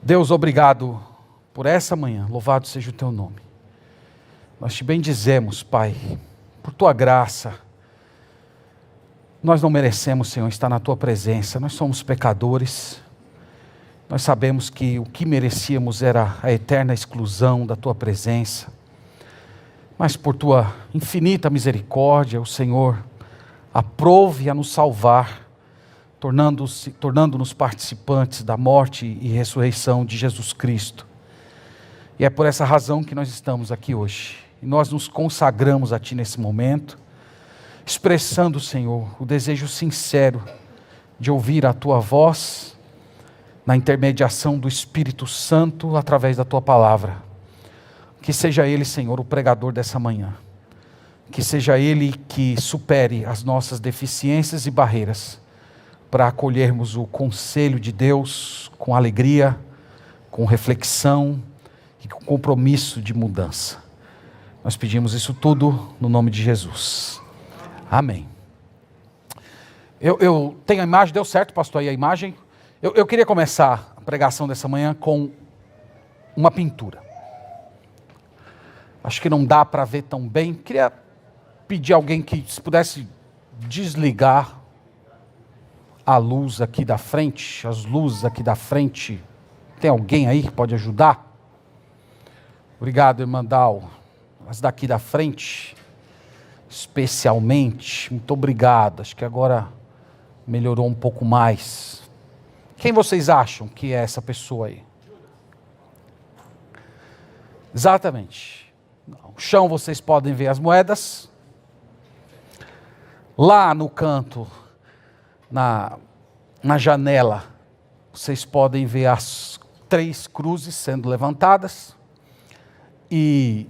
Deus, obrigado por essa manhã, louvado seja o teu nome. Nós te bendizemos, Pai, por tua graça. Nós não merecemos, Senhor, estar na tua presença, nós somos pecadores. Nós sabemos que o que merecíamos era a eterna exclusão da tua presença. Mas por tua infinita misericórdia, o Senhor aprove a nos salvar, tornando-nos participantes da morte e ressurreição de Jesus Cristo. E é por essa razão que nós estamos aqui hoje. E nós nos consagramos a Ti nesse momento, expressando, Senhor, o desejo sincero de ouvir a Tua voz, na intermediação do Espírito Santo, através da Tua palavra. Que seja Ele, Senhor, o pregador dessa manhã. Que seja Ele que supere as nossas deficiências e barreiras, para acolhermos o conselho de Deus com alegria, com reflexão e com compromisso de mudança. Nós pedimos isso tudo no nome de Jesus. Amém. Eu tenho a imagem, deu certo, pastor, aí a imagem? Eu queria começar a pregação dessa manhã com uma pintura. Acho que não dá para ver tão bem. Queria pedir a alguém que se pudesse desligar a luz aqui da frente, as luzes aqui da frente. Tem alguém aí que pode ajudar? Obrigado, irmã Dal. As daqui da frente, especialmente. Muito obrigado. Acho que agora melhorou um pouco mais. Quem vocês acham que é essa pessoa aí? Exatamente. No chão vocês podem ver as moedas. Lá no canto, na janela, vocês podem ver as 3 cruzes sendo levantadas. E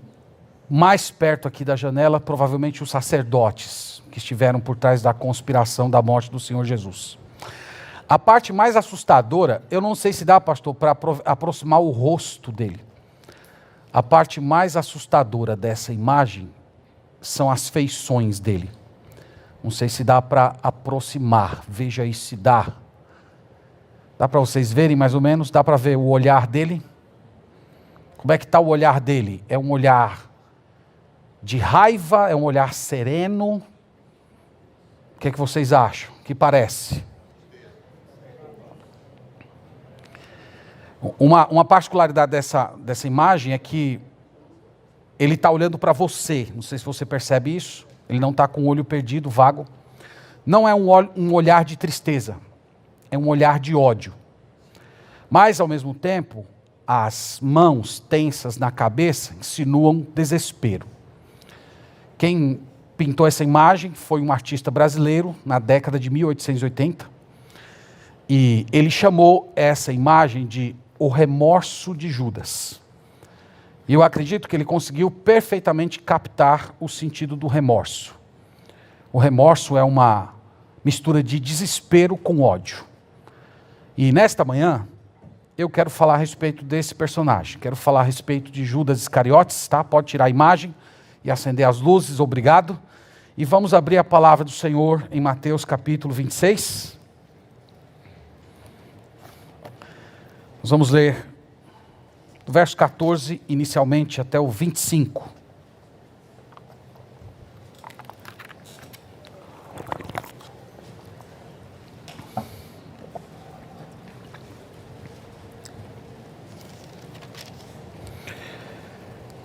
mais perto aqui da janela, provavelmente os sacerdotes que estiveram por trás da conspiração da morte do Senhor Jesus. A parte mais assustadora, eu não sei se dá, pastor, para aproximar o rosto dele. A parte mais assustadora dessa imagem são as feições dele. Não sei se dá para aproximar, veja aí se dá. Dá para vocês verem mais ou menos? Dá para ver o olhar dele? Como é que está o olhar dele? É um olhar de raiva? É um olhar sereno? O que é que vocês acham? O que parece? Uma particularidade dessa imagem é que ele está olhando para você. Não sei se você percebe isso. Ele não está com o olho perdido, vago. Não é um olhar de tristeza. É um olhar de ódio. Mas, ao mesmo tempo, as mãos tensas na cabeça insinuam desespero. Quem pintou essa imagem foi um artista brasileiro na década de 1880. E ele chamou essa imagem de O Remorso de Judas. E eu acredito que ele conseguiu perfeitamente captar o sentido do remorso. O remorso é uma mistura de desespero com ódio. E nesta manhã, eu quero falar a respeito desse personagem. Quero falar a respeito de Judas Iscariotes, tá? Pode tirar a imagem e acender as luzes, obrigado. E vamos abrir a palavra do Senhor em Mateus capítulo 26. Nós vamos ler do verso 14, inicialmente, até o 25.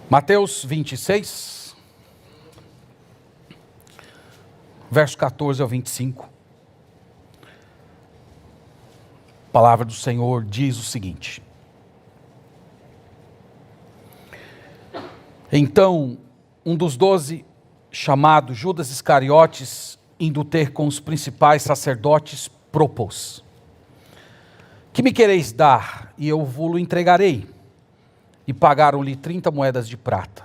Mateus 26, verso 14 ao 25. A palavra do Senhor diz o seguinte: Então, um dos 12, chamado Judas Iscariotes, indo ter com os principais sacerdotes, propôs: Que me quereis dar, e eu vou-lo entregarei. E pagaram-lhe 30 moedas de prata.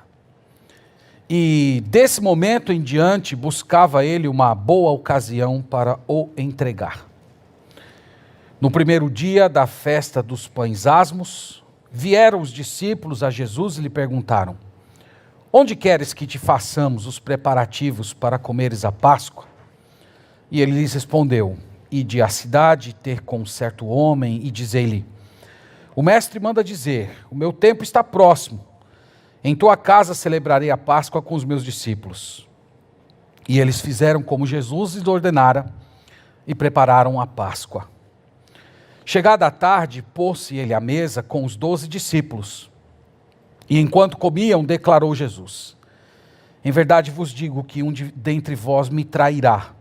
E desse momento em diante, buscava ele uma boa ocasião para o entregar. No primeiro dia da festa dos pães asmos, vieram os discípulos a Jesus e lhe perguntaram: Onde queres que te façamos os preparativos para comeres a Páscoa? E ele lhes respondeu: Ide à cidade ter com certo homem e dizei-lhe: O mestre manda dizer: o meu tempo está próximo. Em tua casa celebrarei a Páscoa com os meus discípulos. E eles fizeram como Jesus lhes ordenara e prepararam a Páscoa. Chegada a tarde, pôs-se ele à mesa com os 12 discípulos. E enquanto comiam, declarou Jesus: em verdade vos digo que um dentre vós me trairá.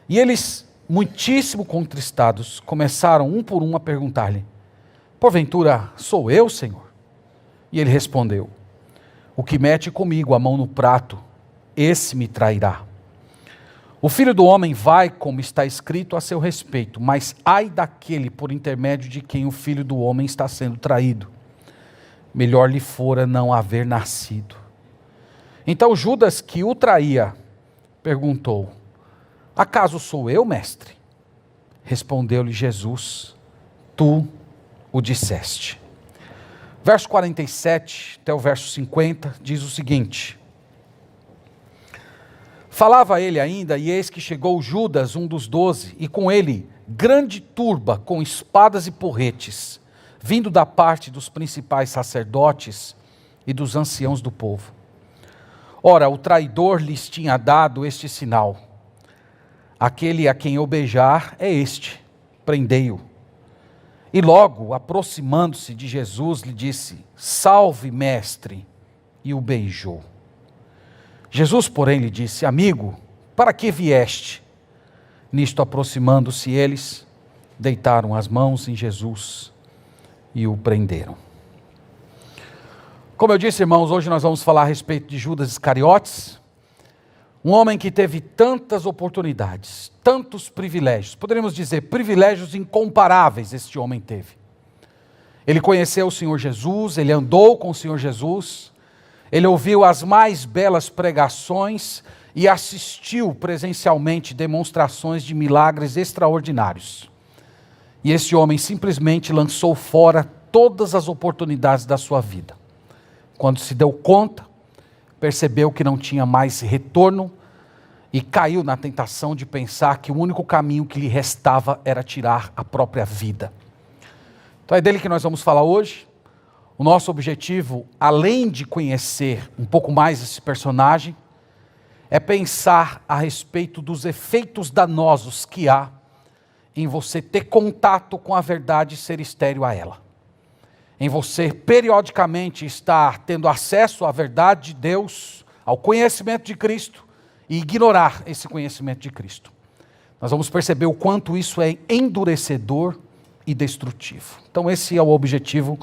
E eles, muitíssimo contristados, começaram um por um a perguntar-lhe: porventura sou eu, Senhor? E ele respondeu: o que mete comigo a mão no prato, esse me trairá. O Filho do Homem vai, como está escrito a seu respeito, mas ai daquele por intermédio de quem o Filho do Homem está sendo traído. Melhor lhe fora não haver nascido. Então Judas, que o traía, perguntou: acaso sou eu, mestre? Respondeu-lhe Jesus: tu o disseste. Verso 47 até o verso 50 diz o seguinte: falava ele ainda, e eis que chegou Judas, um dos 12, e com ele grande turba com espadas e porretes, vindo da parte dos principais sacerdotes e dos anciãos do povo. Ora, o traidor lhes tinha dado este sinal: aquele a quem eu beijar é este, prendei-o. E logo, aproximando-se de Jesus, lhe disse: salve, mestre, e o beijou. Jesus, porém, lhe disse: amigo, para que vieste? Nisto, aproximando-se eles, deitaram as mãos em Jesus e o prenderam. Como eu disse, irmãos, hoje nós vamos falar a respeito de Judas Iscariotes, um homem que teve tantas oportunidades, tantos privilégios, poderíamos dizer privilégios incomparáveis este homem teve. Ele conheceu o Senhor Jesus, ele andou com o Senhor Jesus, ele ouviu as mais belas pregações e assistiu presencialmente demonstrações de milagres extraordinários. E esse homem simplesmente lançou fora todas as oportunidades da sua vida. Quando se deu conta, percebeu que não tinha mais retorno e caiu na tentação de pensar que o único caminho que lhe restava era tirar a própria vida. Então é dele que nós vamos falar hoje. O nosso objetivo, além de conhecer um pouco mais esse personagem, é pensar a respeito dos efeitos danosos que há em você ter contato com a verdade e ser estéril a ela. Em você periodicamente estar tendo acesso à verdade de Deus, ao conhecimento de Cristo, e ignorar esse conhecimento de Cristo. Nós vamos perceber o quanto isso é endurecedor e destrutivo. Então esse é o objetivo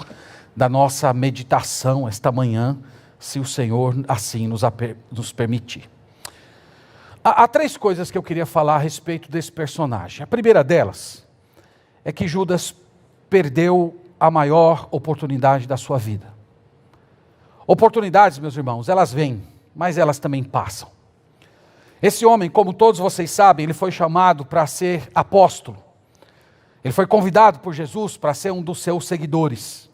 da nossa meditação esta manhã, se o Senhor assim nos permitir. Há 3 coisas que eu queria falar a respeito desse personagem. A primeira delas é que Judas perdeu a maior oportunidade da sua vida. Oportunidades, meus irmãos, elas vêm, mas elas também passam. Esse homem, como todos vocês sabem, ele foi chamado para ser apóstolo. Ele foi convidado por Jesus para ser um dos seus seguidores.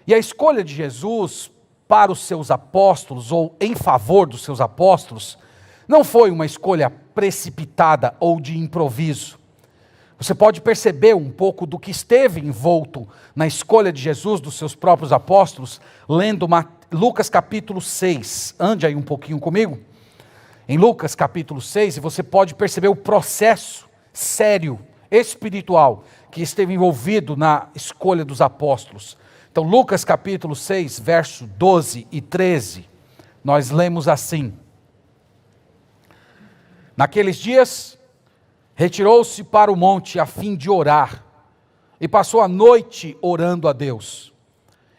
E a escolha de Jesus para os seus apóstolos, ou em favor dos seus apóstolos, não foi uma escolha precipitada ou de improviso. Você pode perceber um pouco do que esteve envolto na escolha de Jesus dos seus próprios apóstolos, lendo Lucas capítulo 6. Ande aí um pouquinho comigo. Em Lucas capítulo 6, e você pode perceber o processo sério, espiritual, que esteve envolvido na escolha dos apóstolos. Então, Lucas capítulo 6, verso 12 e 13, nós lemos assim: naqueles dias, retirou-se para o monte a fim de orar, e passou a noite orando a Deus.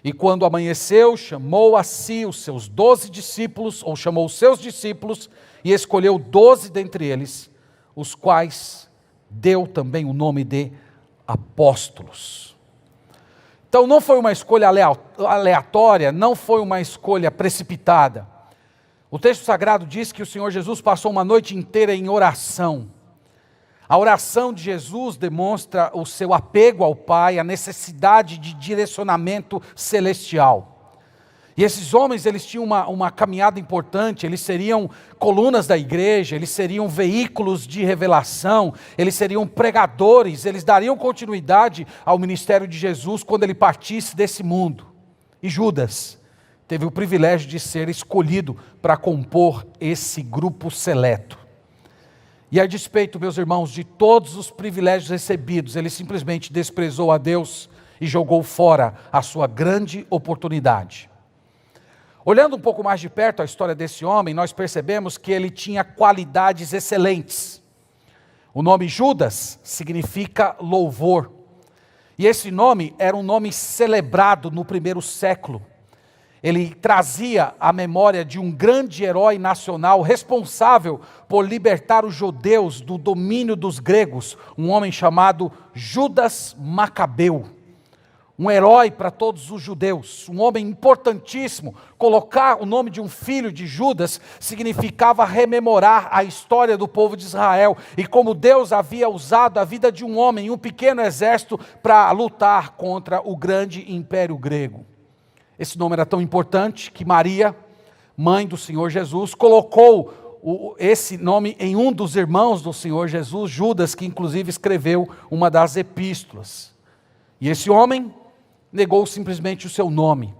E quando amanheceu, chamou a si os seus 12 discípulos, ou chamou os seus discípulos, e escolheu 12 dentre eles, os quais deu também o nome de apóstolos. Então não foi uma escolha aleatória, não foi uma escolha precipitada. O texto sagrado diz que o Senhor Jesus passou uma noite inteira em oração. A oração de Jesus demonstra o seu apego ao Pai, a necessidade de direcionamento celestial. E esses homens, eles tinham uma caminhada importante, eles seriam colunas da igreja, eles seriam veículos de revelação, eles seriam pregadores, eles dariam continuidade ao ministério de Jesus quando ele partisse desse mundo. E Judas teve o privilégio de ser escolhido para compor esse grupo seleto. E a despeito, meus irmãos, de todos os privilégios recebidos, ele simplesmente desprezou a Deus e jogou fora a sua grande oportunidade. Olhando um pouco mais de perto a história desse homem, nós percebemos que ele tinha qualidades excelentes. O nome Judas significa louvor. E esse nome era um nome celebrado no primeiro século. Ele trazia a memória de um grande herói nacional responsável por libertar os judeus do domínio dos gregos, um homem chamado Judas Macabeu. Um herói para todos os judeus, um homem importantíssimo. Colocar o nome de um filho de Judas significava rememorar a história do povo de Israel e como Deus havia usado a vida de um homem, um pequeno exército, para lutar contra o grande império grego. Esse nome era tão importante que Maria, mãe do Senhor Jesus, colocou esse nome em um dos irmãos do Senhor Jesus, Judas, que inclusive escreveu uma das epístolas. E esse homem negou simplesmente o seu nome.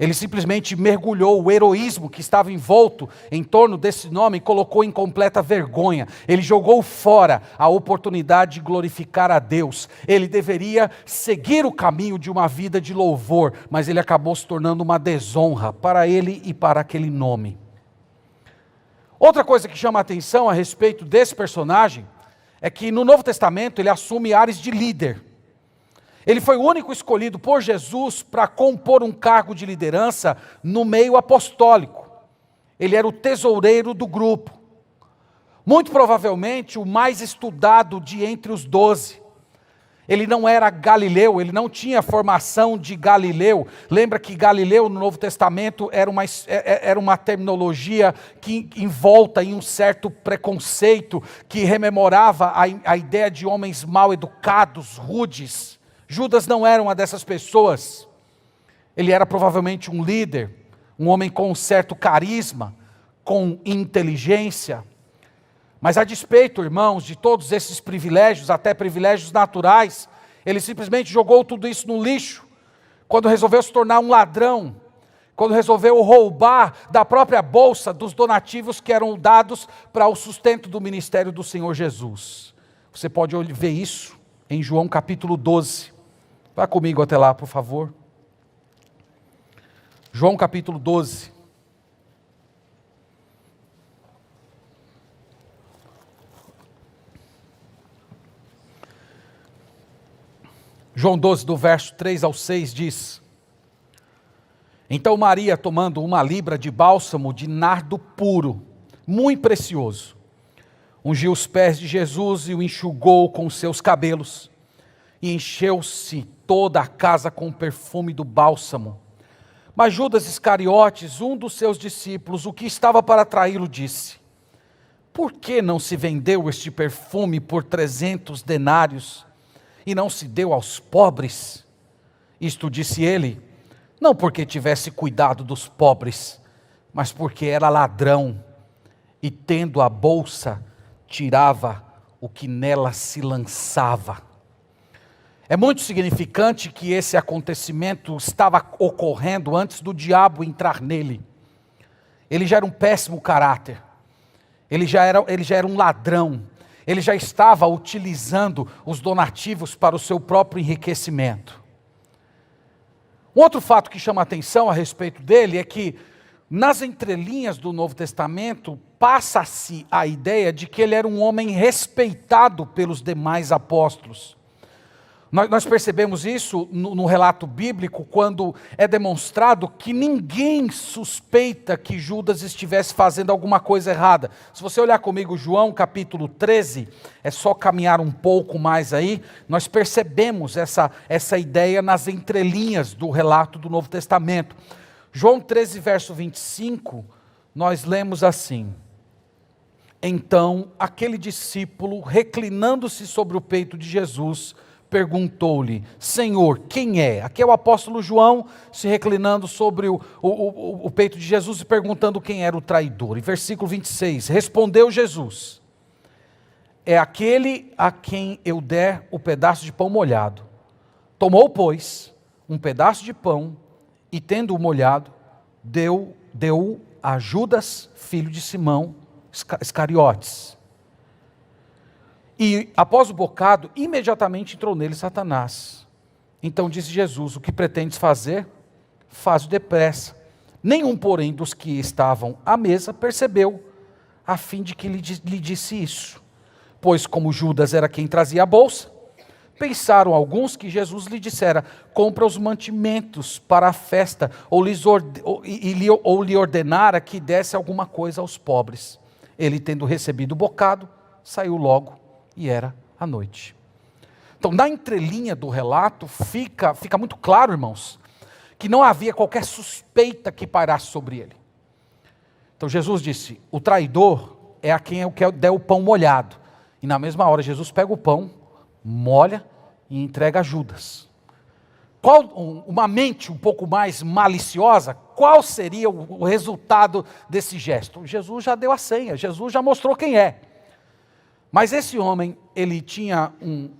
Ele simplesmente mergulhou o heroísmo que estava envolto em torno desse nome e colocou em completa vergonha. Ele jogou fora a oportunidade de glorificar a Deus. Ele deveria seguir o caminho de uma vida de louvor, mas ele acabou se tornando uma desonra para ele e para aquele nome. Outra coisa que chama a atenção a respeito desse personagem é que no Novo Testamento ele assume ares de líder. Ele foi o único escolhido por Jesus para compor um cargo de liderança no meio apostólico. Ele era o tesoureiro do grupo. Muito provavelmente o mais estudado de entre os 12. Ele não era galileu, ele não tinha formação de galileu. Lembra que Galileu no Novo Testamento era uma terminologia que envolta em um certo preconceito, que rememorava a ideia de homens mal educados, rudes. Judas não era uma dessas pessoas. Ele era provavelmente um líder, um homem com um certo carisma, com inteligência. Mas a despeito, irmãos, de todos esses privilégios, até privilégios naturais, ele simplesmente jogou tudo isso no lixo, quando resolveu se tornar um ladrão, quando resolveu roubar da própria bolsa dos donativos que eram dados para o sustento do ministério do Senhor Jesus. Você pode ver isso em João capítulo 12. Vá comigo até lá, por favor. João capítulo 12. João 12, do verso 3 ao 6, diz: Então Maria, tomando uma libra de bálsamo de nardo puro, muito precioso, ungiu os pés de Jesus e o enxugou com seus cabelos, e encheu-se toda a casa com o perfume do bálsamo. Mas Judas Iscariotes, um dos seus discípulos, o que estava para traí-lo, disse: Por que não se vendeu este perfume por 300 denários e não se deu aos pobres? Isto disse ele, não porque tivesse cuidado dos pobres, mas porque era ladrão, e tendo a bolsa, tirava o que nela se lançava. É muito significante que esse acontecimento estava ocorrendo antes do diabo entrar nele. Ele já era um péssimo caráter, ele já era um ladrão, ele já estava utilizando os donativos para o seu próprio enriquecimento. Um outro fato que chama a atenção a respeito dele é que, nas entrelinhas do Novo Testamento, passa-se a ideia de que ele era um homem respeitado pelos demais apóstolos. Nós percebemos isso no relato bíblico, quando é demonstrado que ninguém suspeita que Judas estivesse fazendo alguma coisa errada. Se você olhar comigo João capítulo 13, é só caminhar um pouco mais aí, nós percebemos essa ideia nas entrelinhas do relato do Novo Testamento. João 13, verso 25, nós lemos assim: Então aquele discípulo, reclinando-se sobre o peito de Jesus, perguntou-lhe: Senhor, quem é? Aqui é o apóstolo João se reclinando sobre o peito de Jesus e perguntando quem era o traidor. Em versículo 26, respondeu Jesus: é aquele a quem eu der o pedaço de pão molhado. Tomou, pois, um pedaço de pão e, tendo-o molhado, deu-o a Judas, filho de Simão Iscariotes. E após o bocado, imediatamente entrou nele Satanás. Então disse Jesus: o que pretendes fazer? Faz-o depressa. Nenhum, porém, dos que estavam à mesa percebeu, a fim de que lhe disse isso. Pois como Judas era quem trazia a bolsa, pensaram alguns que Jesus lhe dissera: compra os mantimentos para a festa, ou lhe ordenara que desse alguma coisa aos pobres. Ele, tendo recebido o bocado, saiu logo, e era a noite. Então, na entrelinha do relato, fica muito claro, irmãos, que não havia qualquer suspeita que pairasse sobre ele. Então Jesus disse: o traidor é a quem eu quero der o pão molhado. E na mesma hora Jesus pega o pão, molha e entrega a Judas. Uma mente um pouco mais maliciosa, qual seria o resultado desse gesto? Jesus já deu a senha, Jesus já mostrou quem é. Mas esse homem, ele tinha um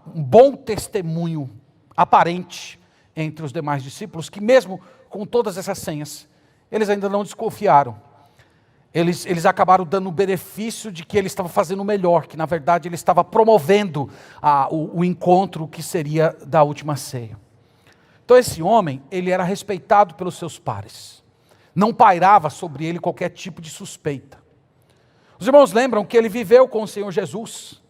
bom testemunho aparente entre os demais discípulos, que mesmo com todas essas senhas, eles ainda não desconfiaram. Eles acabaram dando o benefício de que ele estava fazendo o melhor, que na verdade ele estava promovendo o encontro que seria da última ceia. Então esse homem, ele era respeitado pelos seus pares. Não pairava sobre ele qualquer tipo de suspeita. Os irmãos lembram que ele viveu com o Senhor Jesus.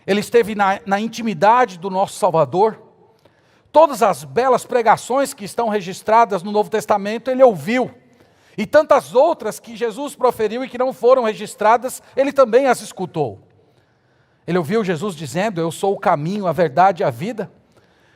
Ele esteve na intimidade do nosso Salvador. Todas as belas pregações que estão registradas no Novo Testamento, ele ouviu. E tantas outras que Jesus proferiu e que não foram registradas, ele também as escutou. Ele ouviu Jesus dizendo: eu sou o caminho, a verdade e a vida.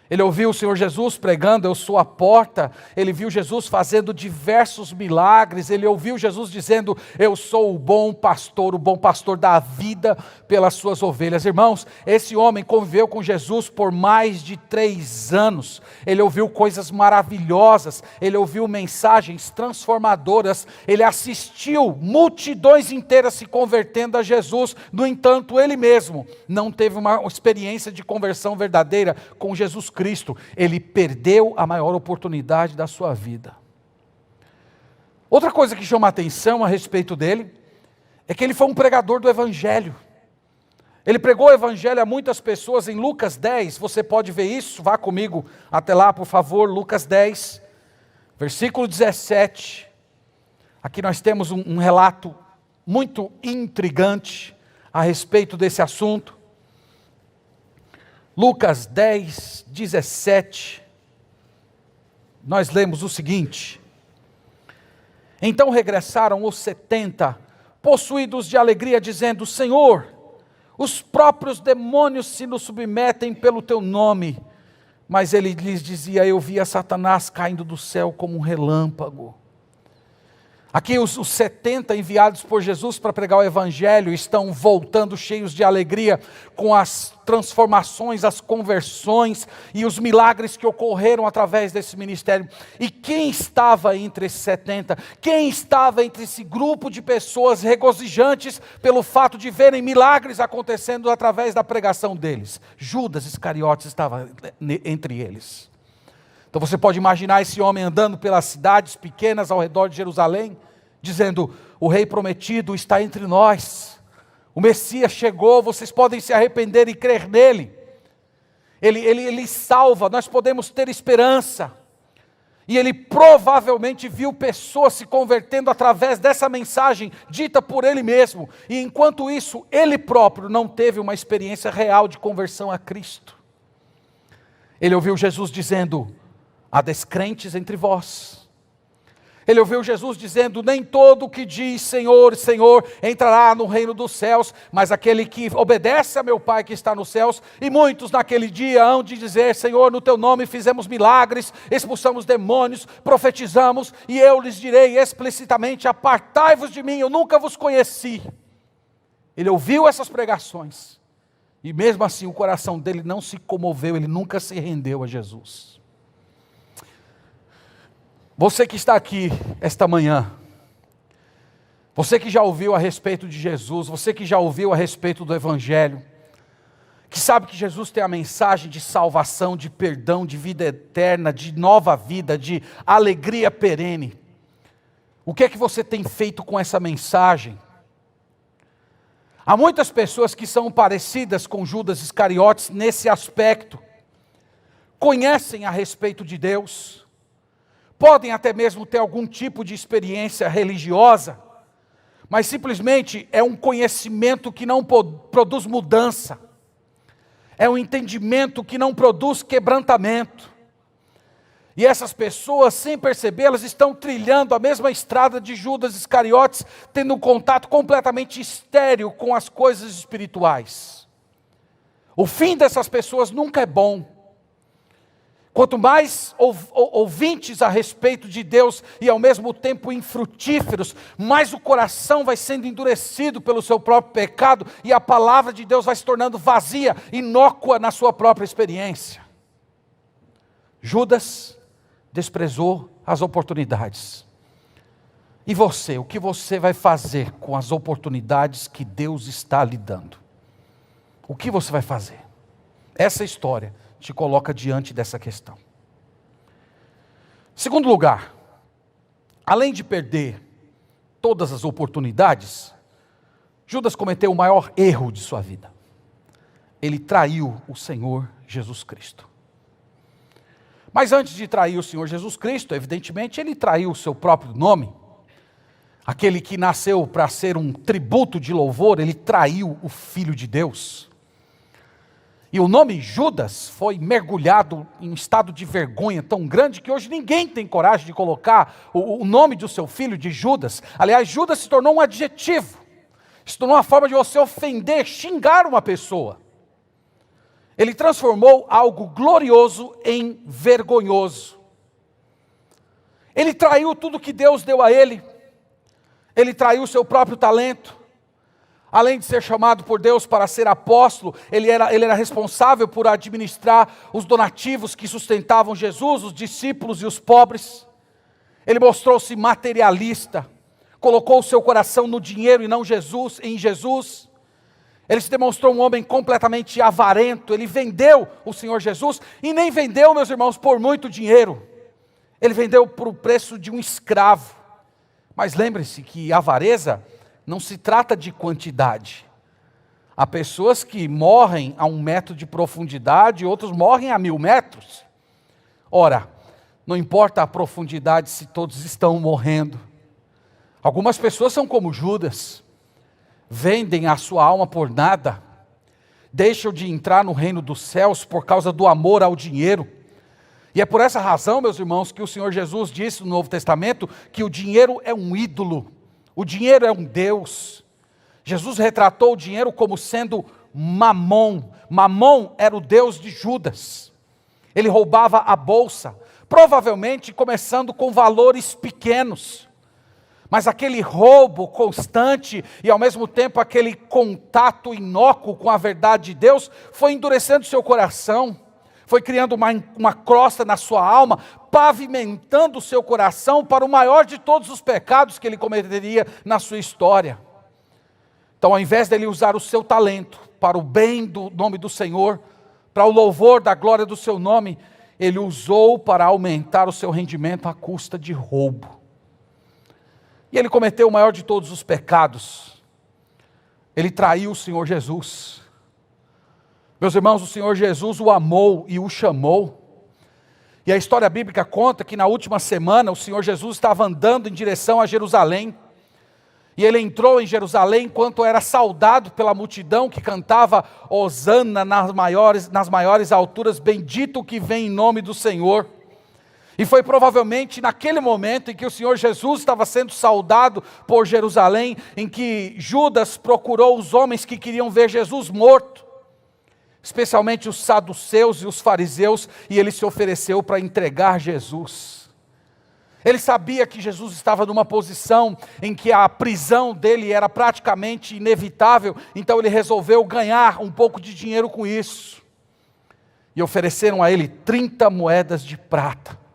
Ele ouviu o Senhor Jesus pregando: eu sou a porta. Ele viu Jesus fazendo diversos milagres. Ele ouviu Jesus dizendo: eu sou o bom pastor dá a vida pelas suas ovelhas. Irmãos, esse homem conviveu com Jesus por mais de 3 anos. Ele ouviu coisas maravilhosas, ele ouviu mensagens transformadoras, ele assistiu multidões inteiras se convertendo a Jesus. No entanto, ele mesmo não teve uma experiência de conversão verdadeira com Jesus Cristo. Ele perdeu a maior oportunidade da sua vida. Outra coisa que chama a atenção a respeito dele é que ele foi um pregador do Evangelho. Ele pregou o Evangelho a muitas pessoas. Em Lucas 10, você pode ver isso, vá comigo até lá, por favor. Lucas 10, versículo 17. Aqui nós temos um relato muito intrigante a respeito desse assunto. Lucas 10, 17, nós lemos o seguinte: então regressaram os 70, possuídos de alegria, dizendo: Senhor, os próprios demônios se nos submetem pelo teu nome. Mas ele lhes dizia: eu via Satanás caindo do céu como um relâmpago. Aqui os 70 enviados por Jesus para pregar o Evangelho estão voltando cheios de alegria com as transformações, as conversões e os milagres que ocorreram através desse ministério. E quem estava entre esses 70? Quem estava entre esse grupo de pessoas regozijantes pelo fato de verem milagres acontecendo através da pregação deles? Judas Iscariotes estava entre eles. Então você pode imaginar esse homem andando pelas cidades pequenas ao redor de Jerusalém, dizendo: o rei prometido está entre nós, o Messias chegou, vocês podem se arrepender e crer nele. Ele salva, nós podemos ter esperança. E ele provavelmente viu pessoas se convertendo através dessa mensagem dita por ele mesmo. E enquanto isso, ele próprio não teve uma experiência real de conversão a Cristo. Ele ouviu Jesus dizendo: há descrentes entre vós. Ele ouviu Jesus dizendo: nem todo o que diz Senhor, Senhor entrará no reino dos céus, mas aquele que obedece a meu Pai que está nos céus. E muitos naquele dia hão de dizer: Senhor, no teu nome fizemos milagres, expulsamos demônios, profetizamos, e eu lhes direi explicitamente: apartai-vos de mim, eu nunca vos conheci. Ele ouviu essas pregações, E mesmo assim o coração dele não se comoveu, ele nunca se rendeu a Jesus. Você que está aqui esta manhã, você que já ouviu a respeito de Jesus, você que já ouviu a respeito do Evangelho, que sabe que Jesus tem a mensagem de salvação, de perdão, de vida eterna, de nova vida, de alegria perene. O que é que você tem feito com essa mensagem? Há muitas pessoas que são parecidas com Judas Iscariotes nesse aspecto. Conhecem a respeito de Deus, podem até mesmo ter algum tipo de experiência religiosa, mas simplesmente é um conhecimento que não produz mudança. É um entendimento que não produz quebrantamento. E essas pessoas, sem perceber, elas estão trilhando a mesma estrada de Judas Iscariotes, tendo um contato completamente estéril com as coisas espirituais. O fim dessas pessoas nunca é bom. Quanto mais ouvintes a respeito de Deus e ao mesmo tempo infrutíferos, mais o coração vai sendo endurecido pelo seu próprio pecado e a palavra de Deus vai se tornando vazia, inócua na sua própria experiência. Judas desprezou as oportunidades. E você, o que você vai fazer com as oportunidades que Deus está lhe dando? O que você vai fazer? Essa história te coloca diante dessa questão. Segundo lugar, além de perder todas as oportunidades, Judas cometeu o maior erro de sua vida. Ele traiu o Senhor Jesus Cristo. Mas antes de trair o Senhor Jesus Cristo, evidentemente, ele traiu o seu próprio nome. Aquele que nasceu para ser um tributo de louvor, ele traiu o Filho de Deus. E o nome Judas foi mergulhado em um estado de vergonha tão grande que hoje ninguém tem coragem de colocar o nome do seu filho de Judas. Aliás, Judas se tornou um adjetivo. Se tornou uma forma de você ofender, xingar uma pessoa. Ele transformou algo glorioso em vergonhoso. Ele traiu tudo que Deus deu a ele. Ele traiu o seu próprio talento. Além de ser chamado por Deus para ser apóstolo, ele era responsável por administrar os donativos que sustentavam Jesus, os discípulos e os pobres. Ele mostrou-se materialista, colocou o seu coração no dinheiro e não em Jesus. Ele se demonstrou um homem completamente avarento, ele vendeu o Senhor Jesus, e nem vendeu, meus irmãos, por muito dinheiro. Ele vendeu por o preço de um escravo. Mas lembre-se que a avareza não se trata de quantidade. Há pessoas que morrem a 1 metro de profundidade, outros morrem a 1000 metros. Ora, não importa a profundidade se todos estão morrendo. Algumas pessoas são como Judas, vendem a sua alma por nada, deixam de entrar no reino dos céus por causa do amor ao dinheiro. E é por essa razão, meus irmãos, que o Senhor Jesus disse no Novo Testamento que o dinheiro é um ídolo. O dinheiro é um Deus. Jesus retratou o dinheiro como sendo Mamon. Mamon era o Deus de Judas. Ele roubava a bolsa, provavelmente começando com valores pequenos. Mas aquele roubo constante e ao mesmo tempo aquele contato inócuo com a verdade de Deus foi endurecendo seu coração. Foi criando uma crosta na sua alma, pavimentando o seu coração para o maior de todos os pecados que ele cometeria na sua história. Então, ao invés dele usar o seu talento para o bem do nome do Senhor, para o louvor da glória do seu nome, ele usou para aumentar o seu rendimento à custa de roubo. E ele cometeu o maior de todos os pecados. Ele traiu o Senhor Jesus. Meus irmãos, o Senhor Jesus o amou e o chamou. E a história bíblica conta que na última semana o Senhor Jesus estava andando em direção a Jerusalém. E ele entrou em Jerusalém enquanto era saudado pela multidão que cantava Hosana nas maiores alturas, bendito o que vem em nome do Senhor. E foi provavelmente naquele momento em que o Senhor Jesus estava sendo saudado por Jerusalém, em que Judas procurou os homens que queriam ver Jesus morto, especialmente os saduceus e os fariseus, e ele se ofereceu para entregar Jesus. Ele sabia que Jesus estava numa posição em que a prisão dele era praticamente inevitável, então ele resolveu ganhar um pouco de dinheiro com isso. E ofereceram a ele 30 moedas de prata.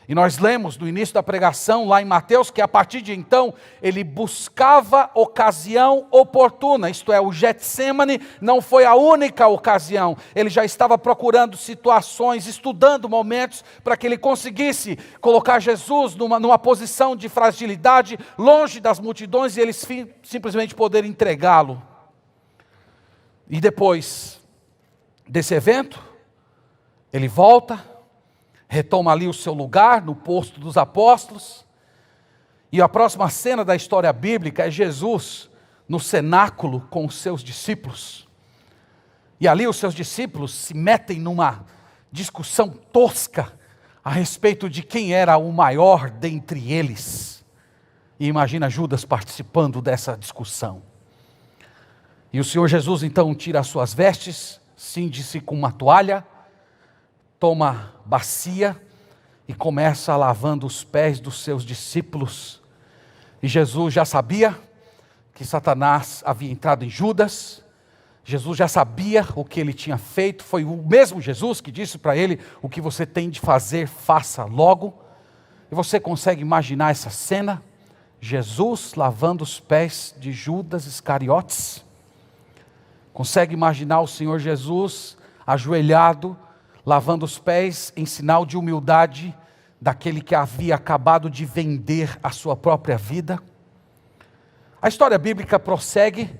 E nós lemos no início da pregação, lá em Mateus, que a partir de então, ele buscava ocasião oportuna, isto é, o Getsemane não foi a única ocasião, ele já estava procurando situações, estudando momentos, para que ele conseguisse colocar Jesus numa posição de fragilidade, longe das multidões, e eles simplesmente poderem entregá-lo. E depois desse evento, ele volta, retoma ali o seu lugar no posto dos apóstolos, e a próxima cena da história bíblica é Jesus no cenáculo com os seus discípulos, e ali os seus discípulos se metem numa discussão tosca a respeito de quem era o maior dentre eles, e imagina Judas participando dessa discussão, e o Senhor Jesus então tira as suas vestes, cinge-se com uma toalha, toma bacia e começa lavando os pés dos seus discípulos. E Jesus já sabia que Satanás havia entrado em Judas. Jesus já sabia o que ele tinha feito. Foi o mesmo Jesus que disse para ele: o que você tem de fazer, faça logo. E você consegue imaginar essa cena? Jesus lavando os pés de Judas Iscariotes. Consegue imaginar o Senhor Jesus ajoelhado, lavando os pés em sinal de humildade daquele que havia acabado de vender a sua própria vida? A história bíblica prossegue,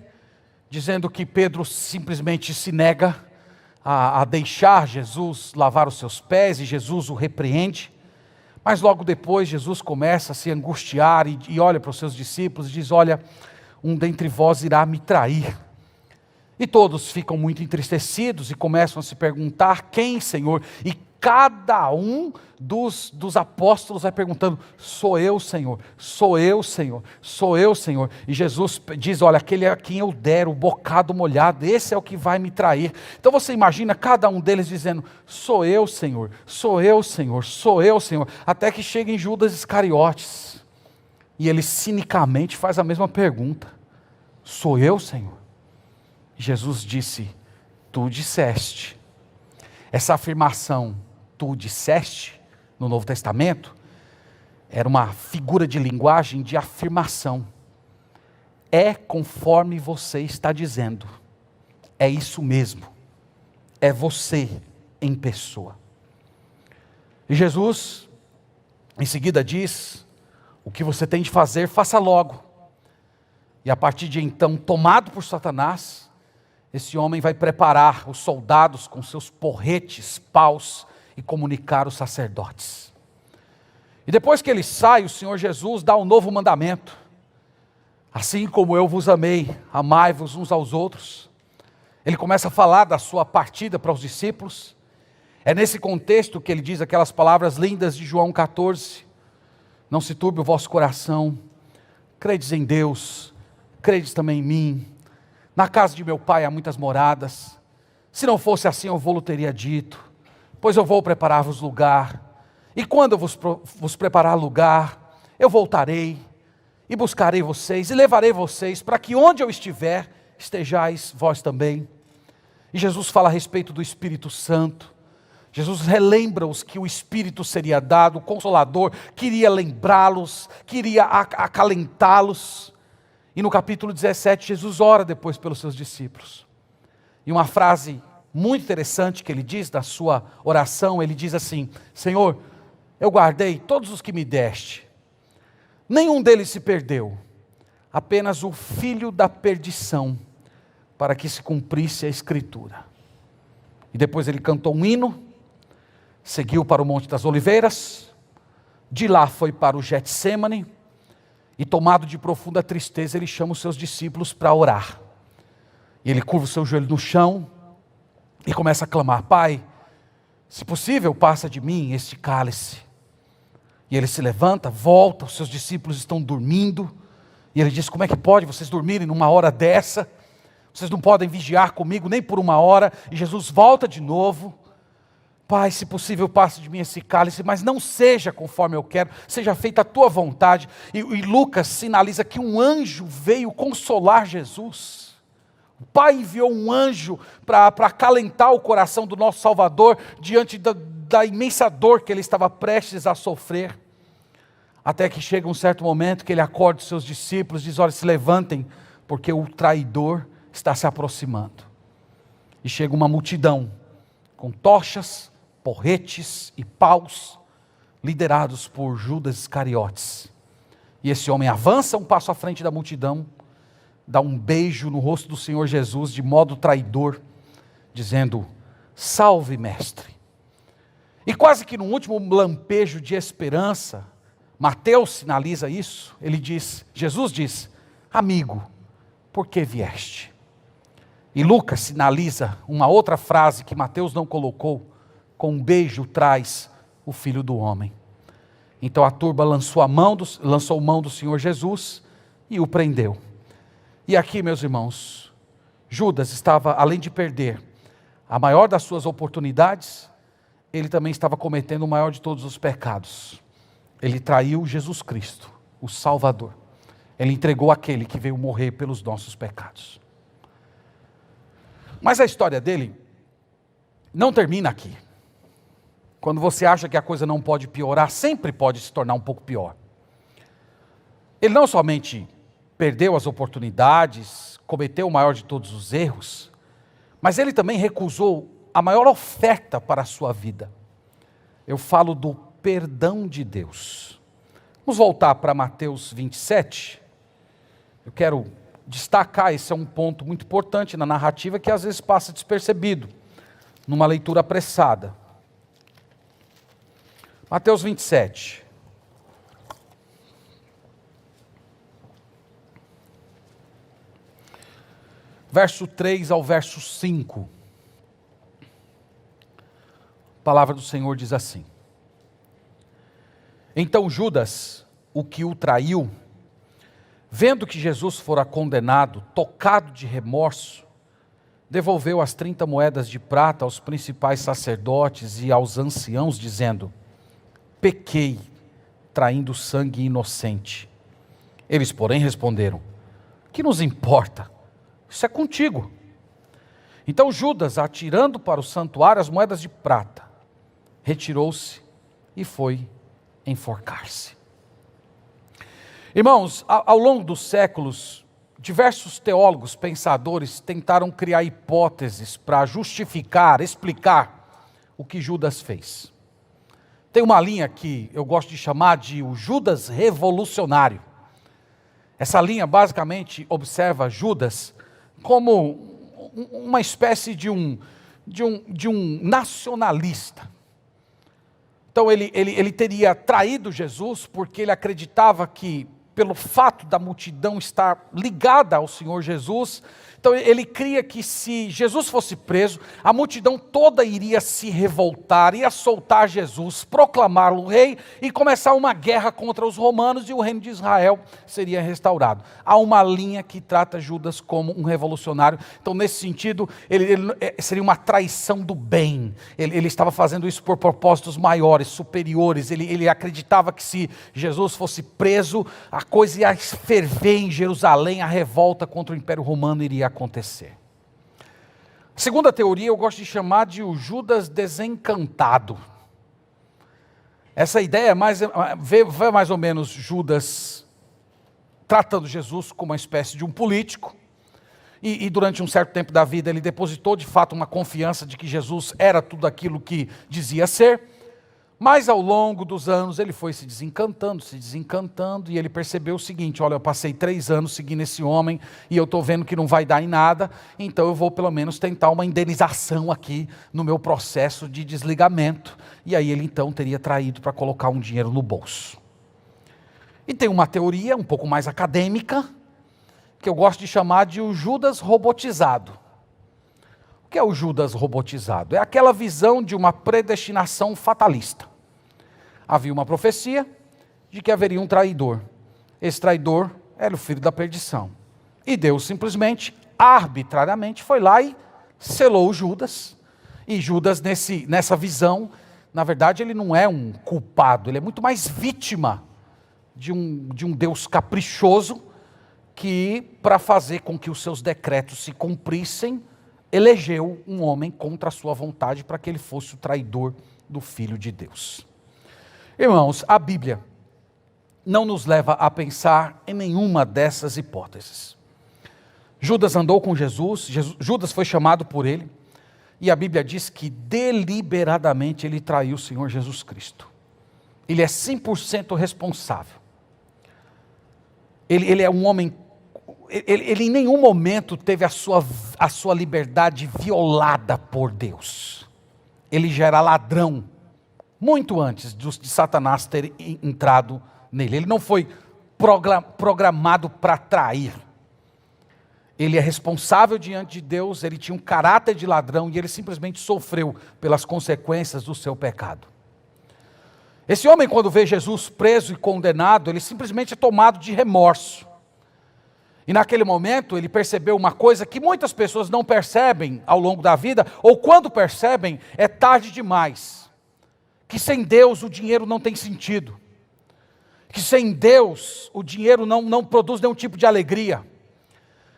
dizendo que Pedro simplesmente se nega a deixar Jesus lavar os seus pés, e Jesus o repreende, mas logo depois Jesus começa a se angustiar e olha para os seus discípulos e diz: olha, um dentre vós irá me trair. E todos ficam muito entristecidos e começam a se perguntar: quem, Senhor? E cada um dos apóstolos vai perguntando: sou eu, Senhor, sou eu, Senhor, sou eu, Senhor. E Jesus diz: olha, aquele a quem eu der o bocado molhado, esse é o que vai me trair. Então você imagina cada um deles dizendo: sou eu, Senhor, sou eu, Senhor, sou eu, Senhor. Até que chega em Judas Iscariotes, e ele cinicamente faz a mesma pergunta: sou eu, Senhor? Jesus disse: tu disseste. Essa afirmação, tu disseste, no Novo Testamento, era uma figura de linguagem de afirmação. É conforme você está dizendo. É isso mesmo. É você em pessoa. E Jesus, em seguida diz: o que você tem de fazer, faça logo. E a partir de então, tomado por Satanás, esse homem vai preparar os soldados com seus porretes, paus, e comunicar os sacerdotes. E depois que ele sai, o Senhor Jesus dá um novo mandamento: assim como eu vos amei, amai-vos uns aos outros. Ele começa a falar da sua partida para os discípulos. É nesse contexto que ele diz aquelas palavras lindas de João 14: não se turbe o vosso coração, credes em Deus, credes também em mim. Na casa de meu pai há muitas moradas. Se não fosse assim, eu vou-lo teria dito. Pois eu vou preparar-vos lugar. E quando eu vos preparar lugar, eu voltarei e buscarei vocês e levarei vocês para que onde eu estiver, estejais vós também. E Jesus fala a respeito do Espírito Santo. Jesus relembra-os que o Espírito seria dado, o Consolador, queria lembrá-los, queria acalentá-los. E no capítulo 17, Jesus ora depois pelos seus discípulos. E uma frase muito interessante que ele diz na sua oração, ele diz assim: Senhor, eu guardei todos os que me deste. Nenhum deles se perdeu, apenas o filho da perdição, para que se cumprisse a Escritura. E depois ele cantou um hino, seguiu para o Monte das Oliveiras, de lá foi para o Getsemane, e tomado de profunda tristeza, ele chama os seus discípulos para orar. E ele curva o seu joelho no chão e começa a clamar: Pai, se possível, passa de mim este cálice. E ele se levanta, volta, os seus discípulos estão dormindo. E ele diz: como é que pode vocês dormirem numa hora dessa? Vocês não podem vigiar comigo nem por uma hora. E Jesus volta de novo. Pai, se possível, passe de mim esse cálice, mas não seja conforme eu quero, seja feita a tua vontade. E Lucas sinaliza que um anjo veio consolar Jesus. O Pai enviou um anjo para acalentar o coração do nosso Salvador diante da imensa dor que ele estava prestes a sofrer. Até que chega um certo momento que ele acorda os seus discípulos e diz: olha, se levantem, porque o traidor está se aproximando. E chega uma multidão com tochas, porretes e paus, liderados por Judas Iscariotes. E esse homem avança um passo à frente da multidão, dá um beijo no rosto do Senhor Jesus de modo traidor, dizendo: salve, mestre. E quase que no último lampejo de esperança, Mateus sinaliza isso. Ele diz, Jesus diz: amigo, por que vieste? E Lucas sinaliza uma outra frase que Mateus não colocou: com um beijo traz o Filho do Homem. Então a turba lançou mão do Senhor Jesus e o prendeu. E aqui, meus irmãos, Judas estava, além de perder a maior das suas oportunidades, ele também estava cometendo o maior de todos os pecados. Ele traiu Jesus Cristo, o Salvador. Ele entregou aquele que veio morrer pelos nossos pecados. Mas a história dele não termina aqui. Quando você acha que a coisa não pode piorar, sempre pode se tornar um pouco pior. Ele não somente perdeu as oportunidades, cometeu o maior de todos os erros, mas ele também recusou a maior oferta para a sua vida. Eu falo do perdão de Deus. Vamos voltar para Mateus 27. Eu quero destacar, esse é um ponto muito importante na narrativa que às vezes passa despercebido, numa leitura apressada. Mateus 27. Verso 3 ao verso 5. A palavra do Senhor diz assim: então Judas, o que o traiu, vendo que Jesus fora condenado, tocado de remorso, devolveu as 30 moedas de prata aos principais sacerdotes e aos anciãos, dizendo: pequei, traindo sangue inocente. Eles, porém, responderam: que nos importa? Isso é contigo. Então Judas, atirando para o santuário as moedas de prata, retirou-se e foi enforcar-se. Irmãos, ao longo dos séculos, diversos teólogos, pensadores tentaram criar hipóteses para justificar, explicar o que Judas fez. Tem uma linha que eu gosto de chamar de o Judas revolucionário. Essa linha basicamente observa Judas como uma espécie de um nacionalista. Então ele teria traído Jesus porque ele acreditava que, pelo fato da multidão estar ligada ao Senhor Jesus, então ele cria que se Jesus fosse preso, a multidão toda iria se revoltar, ia soltar Jesus, proclamá-lo rei e começar uma guerra contra os romanos e o reino de Israel seria restaurado. Há uma linha que trata Judas como um revolucionário. Então, nesse sentido, ele seria uma traição do bem. Ele estava fazendo isso por propósitos maiores, superiores. Ele acreditava que se Jesus fosse preso, a coisa ia ferver em Jerusalém, a revolta contra o Império Romano iria acontecer. A segunda teoria eu gosto de chamar de o Judas desencantado. Essa ideia vê mais ou menos Judas tratando Jesus como uma espécie de um político, e durante um certo tempo da vida ele depositou de fato uma confiança de que Jesus era tudo aquilo que dizia ser. Mas ao longo dos anos ele foi se desencantando, e ele percebeu o seguinte: olha, eu passei 3 anos seguindo esse homem, e eu estou vendo que não vai dar em nada, então eu vou pelo menos tentar uma indenização aqui no meu processo de desligamento. E aí ele então teria traído para colocar um dinheiro no bolso. E tem uma teoria um pouco mais acadêmica, que eu gosto de chamar de o Judas robotizado. O que é o Judas robotizado? É aquela visão de uma predestinação fatalista. Havia uma profecia de que haveria um traidor. Esse traidor era o filho da perdição. E Deus simplesmente, arbitrariamente, foi lá e selou Judas. E Judas, nessa visão, na verdade, ele não é um culpado, ele é muito mais vítima de um Deus caprichoso que, para fazer com que os seus decretos se cumprissem, elegeu um homem contra a sua vontade para que ele fosse o traidor do Filho de Deus. Irmãos, a Bíblia não nos leva a pensar em nenhuma dessas hipóteses. Judas andou com Jesus, Judas foi chamado por ele, e a Bíblia diz que deliberadamente ele traiu o Senhor Jesus Cristo. Ele é 100% responsável. Ele é um homem, ele em nenhum momento teve a sua liberdade violada por Deus. Ele já era ladrão, muito antes de Satanás ter entrado nele. Ele não foi programado para trair. Ele é responsável diante de Deus, ele tinha um caráter de ladrão e ele simplesmente sofreu pelas consequências do seu pecado. Esse homem, quando vê Jesus preso e condenado, ele simplesmente é tomado de remorso. E naquele momento ele percebeu uma coisa que muitas pessoas não percebem ao longo da vida, ou quando percebem, é tarde demais. Que sem Deus o dinheiro não tem sentido. Que sem Deus o dinheiro não produz nenhum tipo de alegria.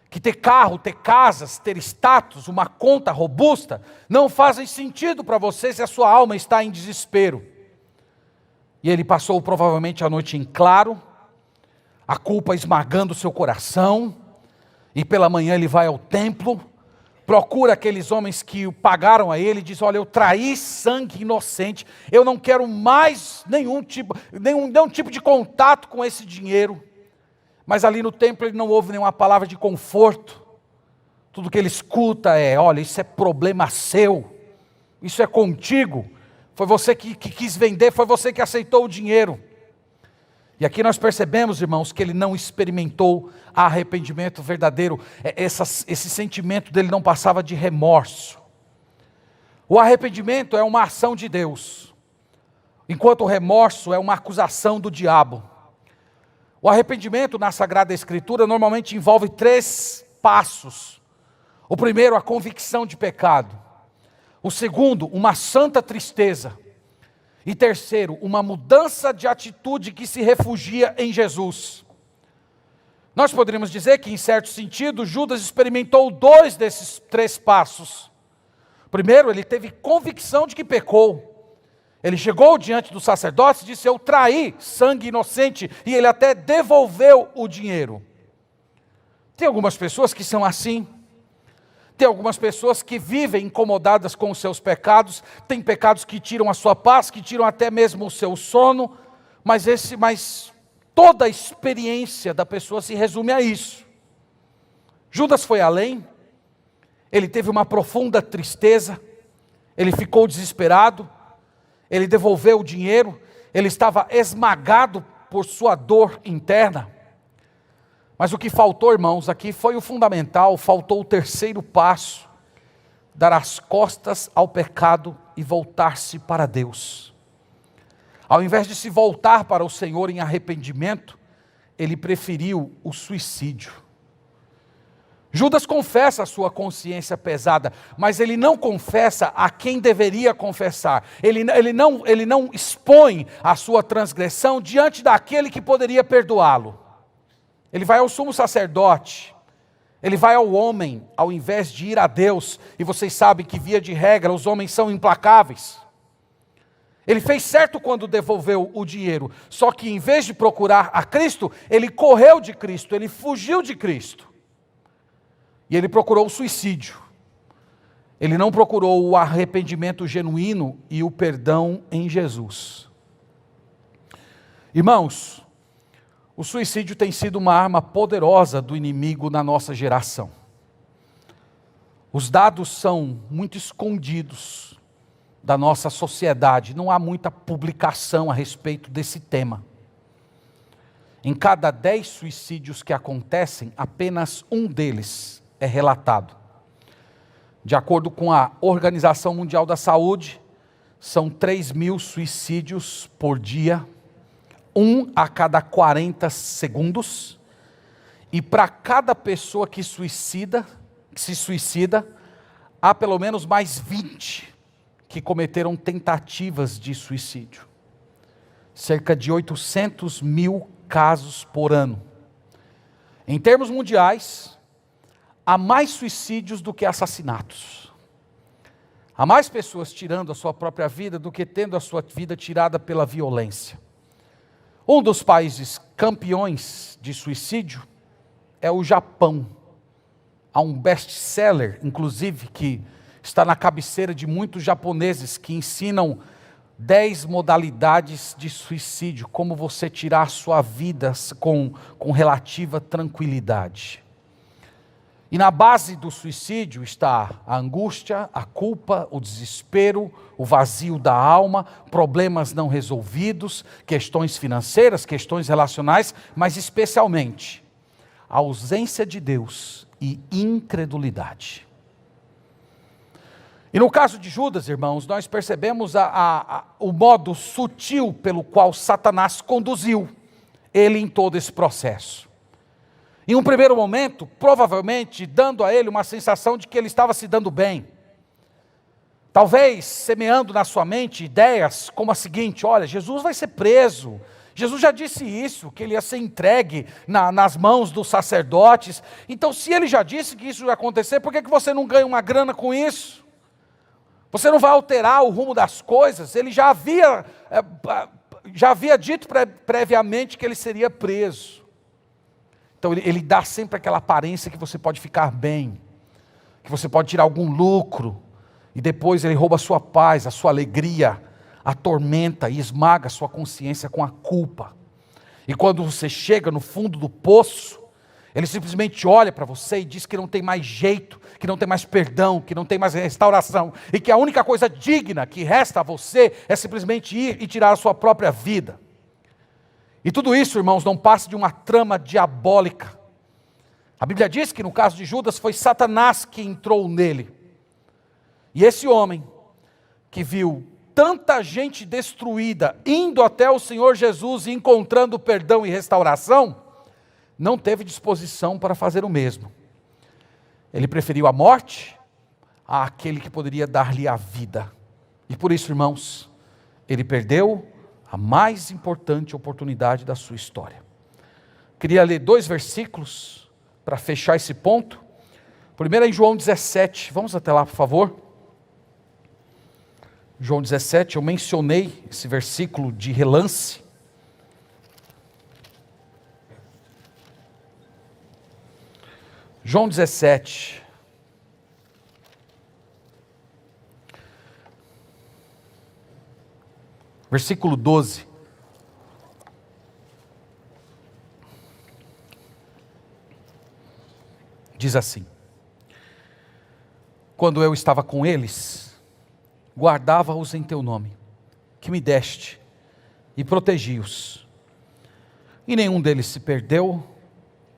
Que ter carro, ter casas, ter status, uma conta robusta, não fazem sentido para você se a sua alma está em desespero. E ele passou provavelmente a noite em claro, a culpa esmagando o seu coração, e pela manhã ele vai ao templo, procura aqueles homens que o pagaram a ele, e diz: olha, eu traí sangue inocente, eu não quero mais nenhum tipo de contato com esse dinheiro. Mas ali no templo ele não ouve nenhuma palavra de conforto. Tudo que ele escuta é: olha, isso é problema seu, isso é contigo, foi você que quis vender, foi você que aceitou o dinheiro. E aqui nós percebemos, irmãos, que ele não experimentou arrependimento verdadeiro. Esse sentimento dele não passava de remorso. O arrependimento é uma ação de Deus, enquanto o remorso é uma acusação do diabo. O arrependimento na Sagrada Escritura normalmente envolve 3 passos. O primeiro, a convicção de pecado. O segundo, uma santa tristeza. E terceiro, uma mudança de atitude que se refugia em Jesus. Nós poderíamos dizer que, em certo sentido, Judas experimentou 2 desses 3 passos. Primeiro, ele teve convicção de que pecou. Ele chegou diante do sacerdote e disse: eu traí sangue inocente, e ele até devolveu o dinheiro. Tem algumas pessoas que são assim. Tem algumas pessoas que vivem incomodadas com os seus pecados. Tem pecados que tiram a sua paz, que tiram até mesmo o seu sono. Mas toda a experiência da pessoa se resume a isso. Judas foi além. Ele teve uma profunda tristeza. Ele ficou desesperado. Ele devolveu o dinheiro, ele estava esmagado por sua dor interna. Mas o que faltou, irmãos, aqui foi o fundamental, faltou o terceiro passo: dar as costas ao pecado e voltar-se para Deus. Ao invés de se voltar para o Senhor em arrependimento, ele preferiu o suicídio. Judas confessa a sua consciência pesada, mas ele não confessa a quem deveria confessar. Ele não expõe a sua transgressão diante daquele que poderia perdoá-lo. Ele vai ao sumo sacerdote, ele vai ao homem, ao invés de ir a Deus. E vocês sabem que, via de regra, os homens são implacáveis. Ele fez certo quando devolveu o dinheiro, só que em vez de procurar a Cristo, ele correu de Cristo, ele fugiu de Cristo. E ele procurou o suicídio. Ele não procurou o arrependimento genuíno e o perdão em Jesus. Irmãos, o suicídio tem sido uma arma poderosa do inimigo na nossa geração. Os dados são muito escondidos da nossa sociedade. Não há muita publicação a respeito desse tema. Em cada 10 suicídios que acontecem, apenas um deles é relatado. De acordo com a Organização Mundial da Saúde, são 3.000 suicídios por dia, 1 a cada 40 segundos, e para cada pessoa que se suicida, há pelo menos mais 20 que cometeram tentativas de suicídio. Cerca de 800 mil casos por ano. Em termos mundiais, há mais suicídios do que assassinatos. Há mais pessoas tirando a sua própria vida do que tendo a sua vida tirada pela violência. Um dos países campeões de suicídio é o Japão. Há um best-seller, inclusive, que está na cabeceira de muitos japoneses que ensinam 10 modalidades de suicídio, como você tirar a sua vida com relativa tranquilidade. E na base do suicídio está a angústia, a culpa, o desespero, o vazio da alma, problemas não resolvidos, questões financeiras, questões relacionais, mas especialmente a ausência de Deus e incredulidade. E no caso de Judas, irmãos, nós percebemos o modo sutil pelo qual Satanás conduziu ele em todo esse processo. Em um primeiro momento, provavelmente dando a ele uma sensação de que ele estava se dando bem. Talvez semeando na sua mente ideias como a seguinte: olha, Jesus vai ser preso. Jesus já disse isso, que ele ia ser entregue nas mãos dos sacerdotes. Então, se ele já disse que isso ia acontecer, por que você não ganha uma grana com isso? Você não vai alterar o rumo das coisas? Ele já havia dito previamente que ele seria preso. Então ele dá sempre aquela aparência que você pode ficar bem, que você pode tirar algum lucro, e depois ele rouba a sua paz, a sua alegria, atormenta e esmaga a sua consciência com a culpa. E quando você chega no fundo do poço, ele simplesmente olha para você e diz que não tem mais jeito, que não tem mais perdão, que não tem mais restauração, e que a única coisa digna que resta a você é simplesmente ir e tirar a sua própria vida. E tudo isso, irmãos, não passa de uma trama diabólica. A Bíblia diz que no caso de Judas foi Satanás que entrou nele. E esse homem, que viu tanta gente destruída, indo até o Senhor Jesus e encontrando perdão e restauração, não teve disposição para fazer o mesmo. Ele preferiu a morte àquele que poderia dar-lhe a vida. E por isso, irmãos, ele perdeu a mais importante oportunidade da sua história. Queria ler 2 versículos para fechar esse ponto. Primeiro é em João 17, vamos até lá, por favor. João 17, eu mencionei esse versículo de relance. João 17. Versículo 12. Diz assim: quando eu estava com eles, guardava-os em teu nome, que me deste, e protegi-os. E nenhum deles se perdeu,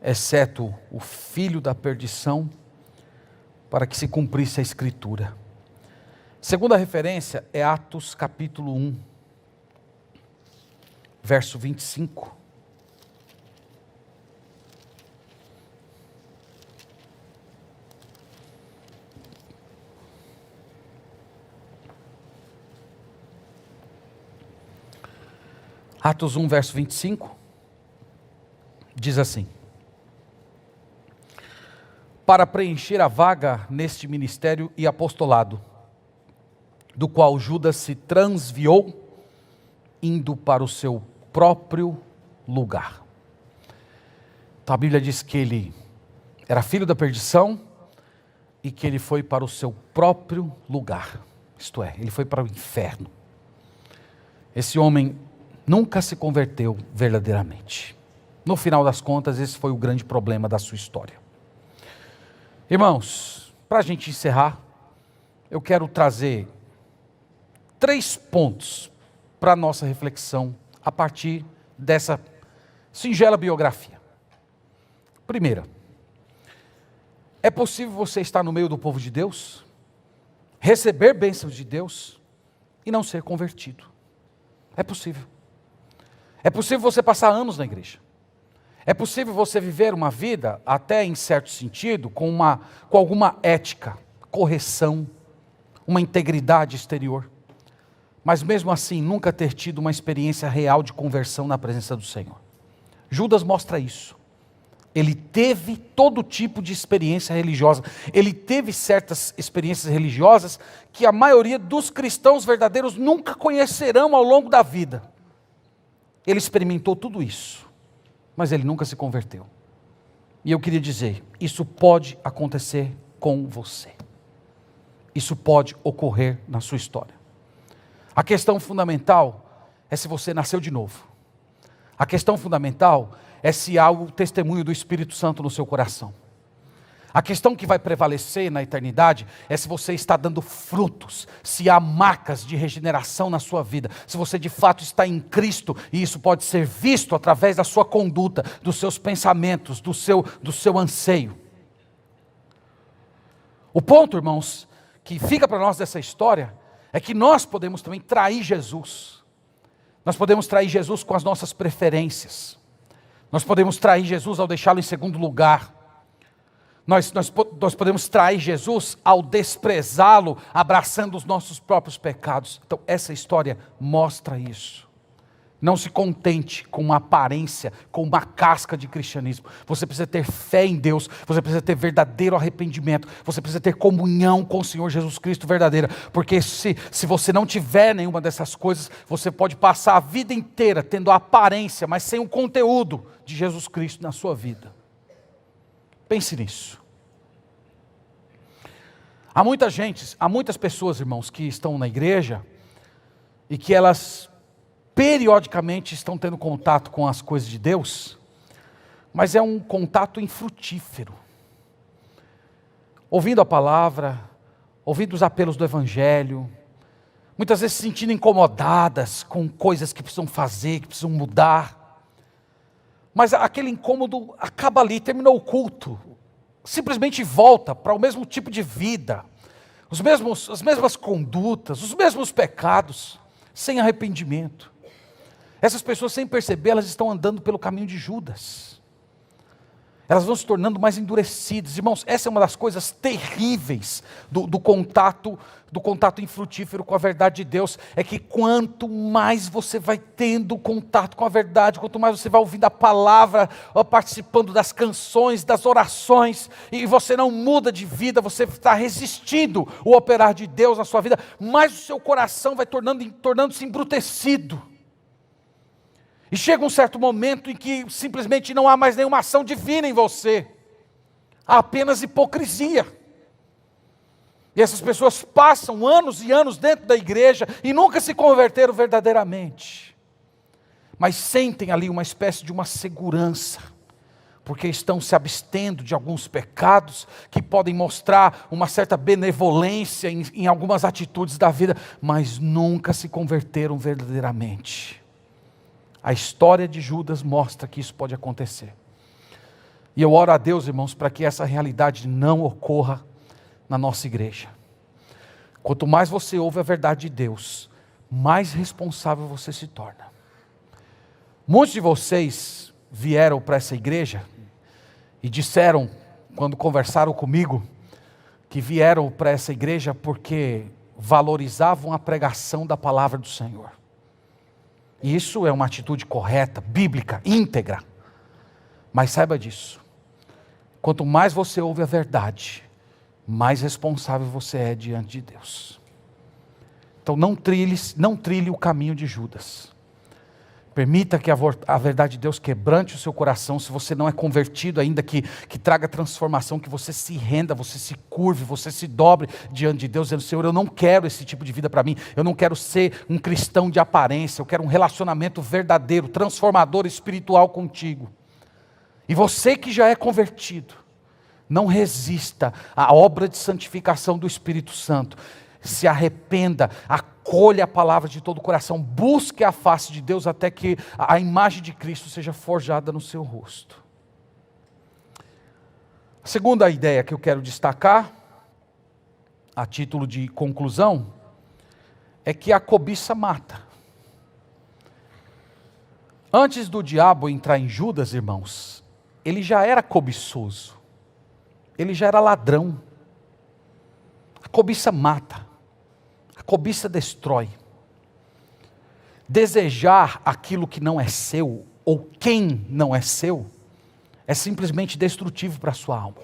exceto o filho da perdição, para que se cumprisse a Escritura. Segunda referência é Atos capítulo 1. Verso 25. Atos 1, verso 25. Diz assim: para preencher a vaga neste ministério e apostolado, do qual Judas se transviou, indo para o seu próprio lugar. Então a Bíblia diz que ele era filho da perdição e que ele foi para o seu próprio lugar. Isto é, ele foi para o inferno. Esse homem nunca se converteu verdadeiramente. No final das contas, esse foi o grande problema da sua história. Irmãos, para a gente encerrar, eu quero trazer 3 pontos para a nossa reflexão a partir dessa singela biografia. Primeira, é possível você estar no meio do povo de Deus, receber bênçãos de Deus e não ser convertido. É possível. É possível você passar anos na igreja. É possível você viver uma vida, até em certo sentido, com alguma ética, correção, uma integridade exterior, mas mesmo assim nunca ter tido uma experiência real de conversão na presença do Senhor. Judas mostra isso. Ele teve todo tipo de experiência religiosa. Ele teve certas experiências religiosas que a maioria dos cristãos verdadeiros nunca conhecerão ao longo da vida. Ele experimentou tudo isso, mas ele nunca se converteu. E eu queria dizer, isso pode acontecer com você. Isso pode ocorrer na sua história. A questão fundamental é se você nasceu de novo. A questão fundamental é se há o testemunho do Espírito Santo no seu coração. A questão que vai prevalecer na eternidade é se você está dando frutos, se há marcas de regeneração na sua vida, se você de fato está em Cristo, e isso pode ser visto através da sua conduta, dos seus pensamentos, do seu anseio. O ponto, irmãos, que fica para nós dessa história, é que nós podemos também trair Jesus. Nós podemos trair Jesus com as nossas preferências. Nós podemos trair Jesus ao deixá-lo em segundo lugar. Nós podemos trair Jesus ao desprezá-lo, abraçando os nossos próprios pecados. Então essa história mostra isso. Não se contente com uma aparência, com uma casca de cristianismo. Você precisa ter fé em Deus, você precisa ter verdadeiro arrependimento, você precisa ter comunhão com o Senhor Jesus Cristo verdadeira. Porque se você não tiver nenhuma dessas coisas, você pode passar a vida inteira tendo a aparência, mas sem o conteúdo de Jesus Cristo na sua vida. Pense nisso. Há muitas pessoas, irmãos, que estão na igreja e que elas periodicamente estão tendo contato com as coisas de Deus, mas é um contato infrutífero. Ouvindo a palavra, ouvindo os apelos do Evangelho, muitas vezes se sentindo incomodadas com coisas que precisam fazer, que precisam mudar. Mas aquele incômodo acaba ali, terminou o culto, simplesmente volta para o mesmo tipo de vida, as mesmas condutas, os mesmos pecados, sem arrependimento. Essas pessoas, sem perceber, elas estão andando pelo caminho de Judas. Elas vão se tornando mais endurecidas. Irmãos, essa é uma das coisas terríveis do contato infrutífero com a verdade de Deus. É que quanto mais você vai tendo contato com a verdade, quanto mais você vai ouvindo a palavra, participando das canções, das orações, e você não muda de vida, você está resistindo o operar de Deus na sua vida, mais o seu coração vai tornando-se embrutecido. E chega um certo momento em que simplesmente não há mais nenhuma ação divina em você. Há apenas hipocrisia. E essas pessoas passam anos e anos dentro da igreja e nunca se converteram verdadeiramente. Mas sentem ali uma espécie de uma segurança, porque estão se abstendo de alguns pecados que podem mostrar uma certa benevolência em algumas atitudes da vida, mas nunca se converteram verdadeiramente. A história de Judas mostra que isso pode acontecer. E eu oro a Deus, irmãos, para que essa realidade não ocorra na nossa igreja. Quanto mais você ouve a verdade de Deus, mais responsável você se torna. Muitos de vocês vieram para essa igreja e disseram, quando conversaram comigo, que vieram para essa igreja porque valorizavam a pregação da palavra do Senhor. E isso é uma atitude correta, bíblica, íntegra. Mas saiba disso. Quanto mais você ouve a verdade, mais responsável você é diante de Deus. Então não trilhe o caminho de Judas. Permita que a verdade de Deus quebrante o seu coração. Se você não é convertido ainda, que traga transformação, que você se renda, você se curve, você se dobre diante de Deus, dizendo: Senhor, eu não quero esse tipo de vida para mim. Eu não quero ser um cristão de aparência. Eu quero um relacionamento verdadeiro, transformador, espiritual contigo. E você que já é convertido, não resista à obra de santificação do Espírito Santo. Se arrependa, acolha a palavra de todo o coração, busque a face de Deus até que a imagem de Cristo seja forjada no seu rosto. A segunda ideia que eu quero destacar, a título de conclusão, é que a cobiça mata. Antes do diabo entrar em Judas, irmãos, ele já era cobiçoso, ele já era ladrão. A cobiça mata. cobiça destrói. Desejar aquilo que não é seu, ou quem não é seu, é simplesmente destrutivo para a sua alma.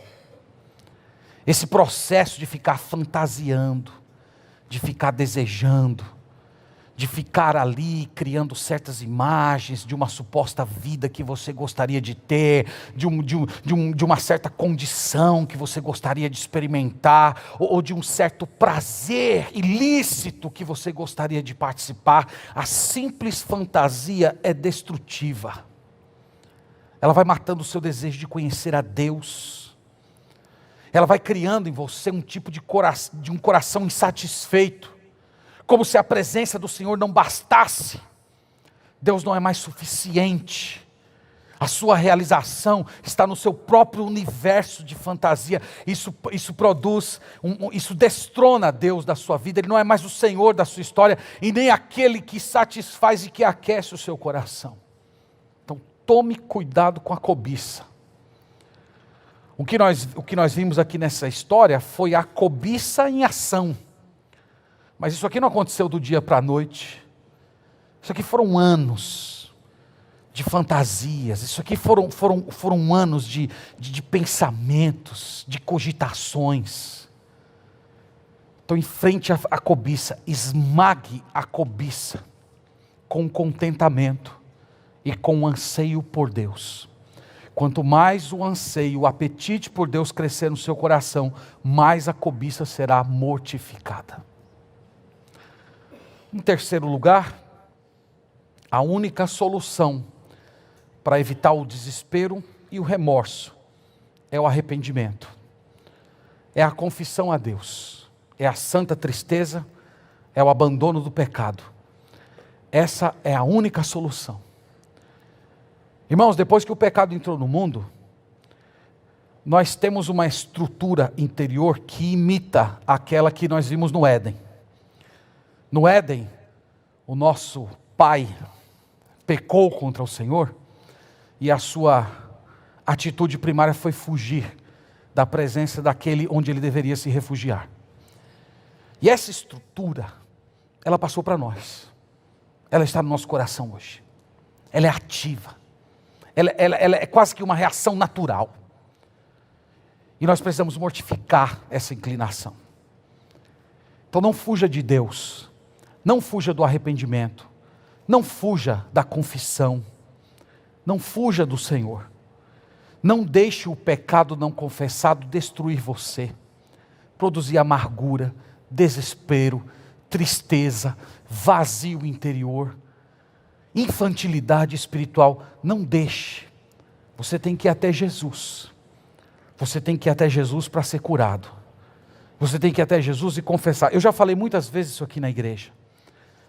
Esse processo de ficar fantasiando, de ficar desejando, de ficar ali criando certas imagens de uma suposta vida que você gostaria de ter, de uma certa condição que você gostaria de experimentar, ou de um certo prazer ilícito que você gostaria de participar. A simples fantasia é destrutiva. Ela vai matando o seu desejo de conhecer a Deus. Ela vai criando em você um tipo de um coração insatisfeito. Como se a presença do Senhor não bastasse. Deus não é mais suficiente. A sua realização está no seu próprio universo de fantasia. Isso produz, isso destrona Deus da sua vida. Ele não é mais o Senhor da sua história e nem aquele que satisfaz e que aquece o seu coração. Então tome cuidado com a cobiça. O que nós vimos aqui nessa história foi a cobiça em ação. Mas isso aqui não aconteceu do dia para a noite. Isso aqui foram anos de fantasias. Isso aqui foram anos de pensamentos, de cogitações. Então, em frente à cobiça, esmague a cobiça com contentamento e com anseio por Deus. Quanto mais o anseio, o apetite por Deus crescer no seu coração, mais a cobiça será mortificada. Em terceiro lugar, a única solução para evitar o desespero e o remorso é o arrependimento. É a confissão a Deus. É a santa tristeza, é o abandono do pecado. Essa é a única solução. Irmãos, depois que o pecado entrou no mundo, nós temos uma estrutura interior que imita aquela que nós vimos no Éden. No Éden, o nosso pai pecou contra o Senhor e a sua atitude primária foi fugir da presença daquele onde ele deveria se refugiar. E essa estrutura, ela passou para nós. Ela está no nosso coração hoje. Ela é ativa. Ela é quase que uma reação natural. E nós precisamos mortificar essa inclinação. Então não fuja de Deus. Não fuja do arrependimento, não fuja da confissão, não fuja do Senhor. Não deixe o pecado não confessado destruir você, produzir amargura, desespero, tristeza, vazio interior, infantilidade espiritual. Não deixe. Você tem que ir até Jesus. Você tem que ir até Jesus para ser curado. Você tem que ir até Jesus e confessar. Eu já falei muitas vezes isso aqui na igreja.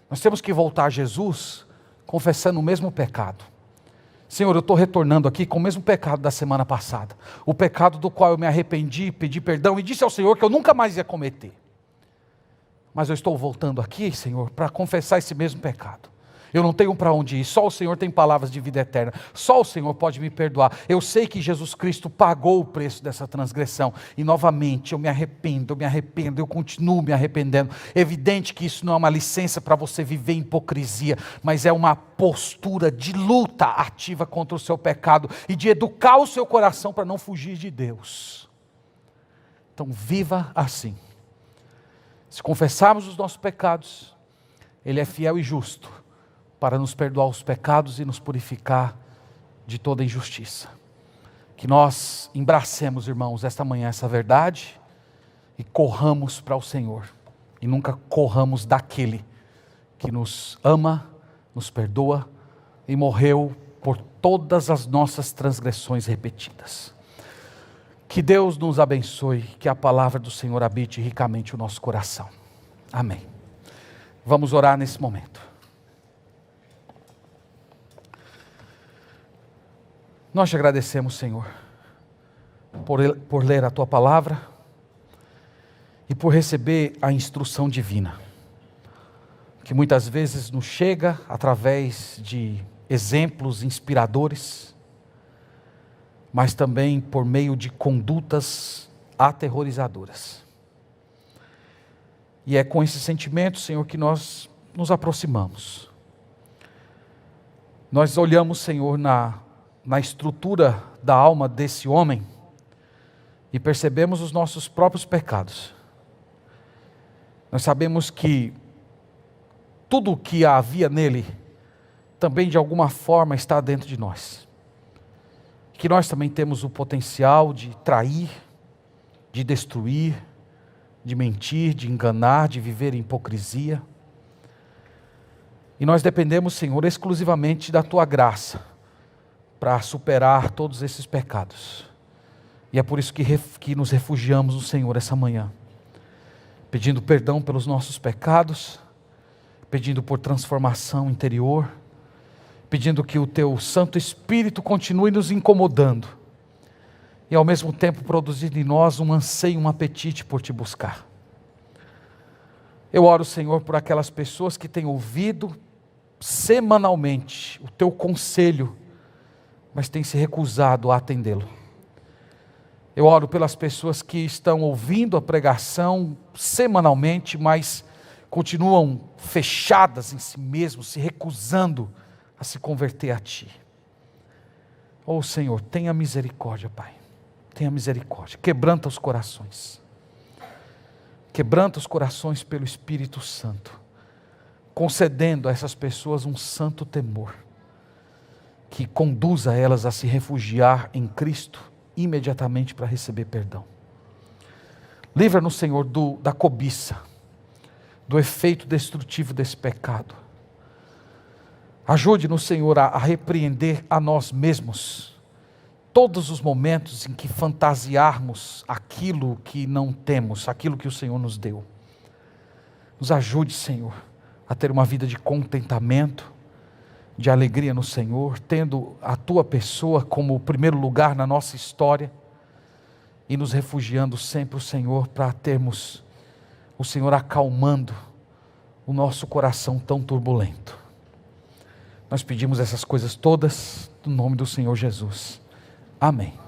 Nós temos que voltar a Jesus confessando o mesmo pecado. Senhor, eu estou retornando aqui com o mesmo pecado da semana passada. O pecado do qual eu me arrependi, pedi perdão e disse ao Senhor que eu nunca mais ia cometer. Mas eu estou voltando aqui, Senhor, para confessar esse mesmo pecado. Eu não tenho para onde ir, só o Senhor tem palavras de vida eterna, só o Senhor pode me perdoar. Eu sei que Jesus Cristo pagou o preço dessa transgressão, e novamente eu me arrependo, eu continuo me arrependendo. Evidente que isso não é uma licença para você viver em hipocrisia, mas é uma postura de luta ativa contra o seu pecado, e de educar o seu coração para não fugir de Deus. Então viva assim. Se confessarmos os nossos pecados, Ele é fiel e justo, para nos perdoar os pecados e nos purificar de toda injustiça. Que nós embracemos, irmãos, esta manhã essa verdade e corramos para o Senhor. E nunca corramos daquele que nos ama, nos perdoa e morreu por todas as nossas transgressões repetidas. Que Deus nos abençoe, que a palavra do Senhor habite ricamente o nosso coração. Amém. Vamos orar nesse momento. Nós te agradecemos, Senhor, por ler a Tua palavra e por receber a instrução divina, que muitas vezes nos chega através de exemplos inspiradores, mas também por meio de condutas aterrorizadoras. E é com esse sentimento, Senhor, que nós nos aproximamos. Nós olhamos, Senhor, na estrutura da alma desse homem e percebemos os nossos próprios pecados. Nós sabemos que tudo o que havia nele também de alguma forma está dentro de nós. Que nós também temos o potencial de trair, de destruir, de mentir, de enganar, de viver em hipocrisia. E nós dependemos, Senhor, exclusivamente da Tua graça para superar todos esses pecados. E é por isso que nos refugiamos no Senhor essa manhã, pedindo perdão pelos nossos pecados, pedindo por transformação interior, pedindo que o Teu Santo Espírito continue nos incomodando e ao mesmo tempo produzindo em nós um anseio, um apetite por Te buscar. Eu oro, Senhor, por aquelas pessoas que têm ouvido semanalmente o Teu conselho, mas têm se recusado a atendê-lo. Eu oro pelas pessoas que estão ouvindo a pregação semanalmente, mas continuam fechadas em si mesmos, se recusando a se converter a Ti. Oh Senhor, tenha misericórdia, Pai. Tenha misericórdia. Quebranta os corações. Quebranta os corações pelo Espírito Santo, concedendo a essas pessoas um santo temor, que conduza elas a se refugiar em Cristo imediatamente para receber perdão. Livra-nos, Senhor, da cobiça, do efeito destrutivo desse pecado. Ajude-nos, Senhor, a repreender a nós mesmos todos os momentos em que fantasiarmos aquilo que não temos, aquilo que o Senhor nos deu. Nos ajude, Senhor, a ter uma vida de contentamento, de alegria no Senhor, tendo a Tua pessoa como o primeiro lugar na nossa história e nos refugiando sempre o Senhor para termos o Senhor acalmando o nosso coração tão turbulento. Nós pedimos essas coisas todas no nome do Senhor Jesus. Amém.